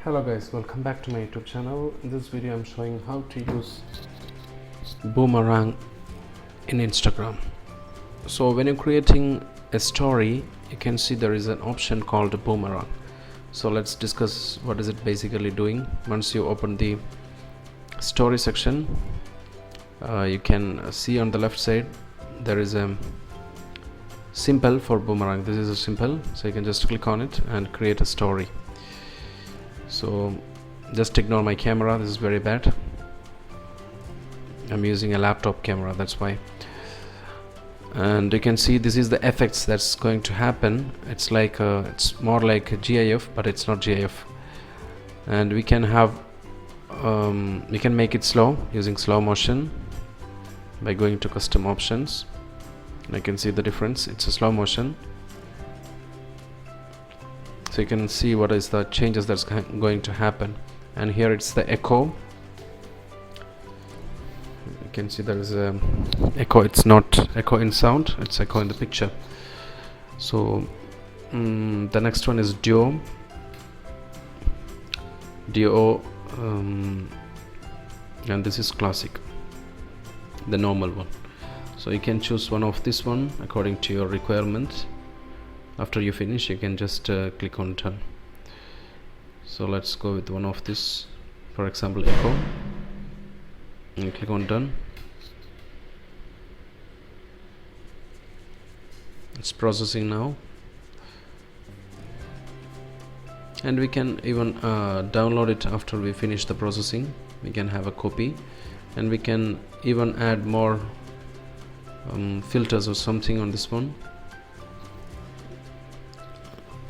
Hello guys, welcome back to my YouTube channel. In this video I'm showing how to use Boomerang in Instagram. So when you're creating a story, you can see there is an option called Boomerang. So let's discuss what is it basically doing. Once you open the story section, you can see on the left side there is a symbol for Boomerang. This is a symbol, so you can just click on it and create a story. So just ignore my camera, this is very bad. I'm using a laptop camera, that's why. And you can see this is the effects that's going to happen. It's like it's more like a GIF, but it's not GIF. And we can have we can make it slow using slow motion by going to custom options. And I can see the difference, it's a slow motion. So you can see what is the changes that's going to happen. And here it's the echo. You can see there is a echo. It's not echo in sound, it's echo in the picture. So the next one is duo, and this is classic, the normal one. So you can choose one of this one according to your requirement. After you finish, you can just click on done. So let's go with one of this, for example echo, and click on done. It's processing now, and we can even download it after we finish the processing. We can have a copy, and we can even add more filters or something on this one.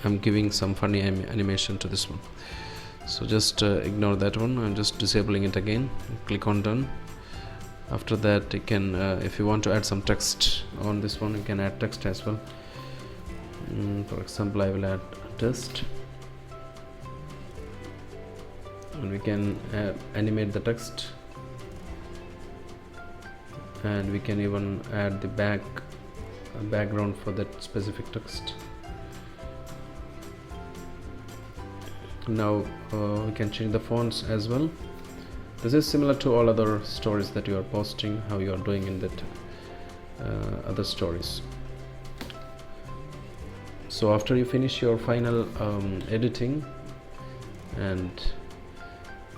I'm giving some funny animation to this one, so just ignore that one. I'm just disabling it again. Click on done. After that, you can if you want to add some text on this one, you can add text as well. For example, I will add text, and we can animate the text, and we can even add the background for that specific text. Now we can change the fonts as well. This is similar to all other stories that you are posting, how you are doing in that other stories. So after you finish your final editing and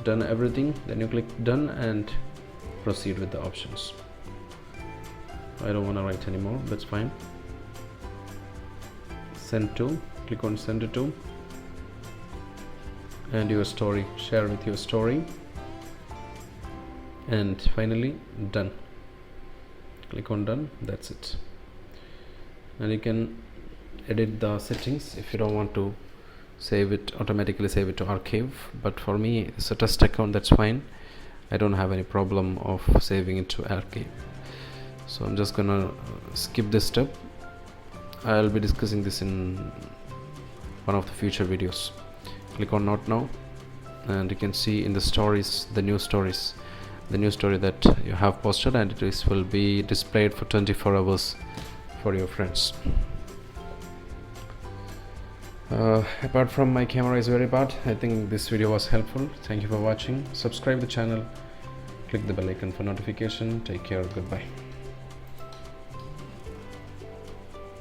done everything, then you click done and proceed with the options. I don't want to write anymore, that's fine. Send to, click on send it to, and your story, share with your story, and finally done. Click on done, that's it. And you can edit the settings if you don't want to save it, automatically save it to archive. But for me, it's a test account, that's fine. I don't have any problem of saving it to archive. So I'm just gonna skip this step. I'll be discussing this in one of the future videos. Click on not now, and you can see in the stories, the new story that you have posted, and it will be displayed for 24 hours for your friends. Apart from my camera is very bad, I think this video was helpful. Thank you for watching. Subscribe the channel, click the bell icon for notification. Take care, goodbye.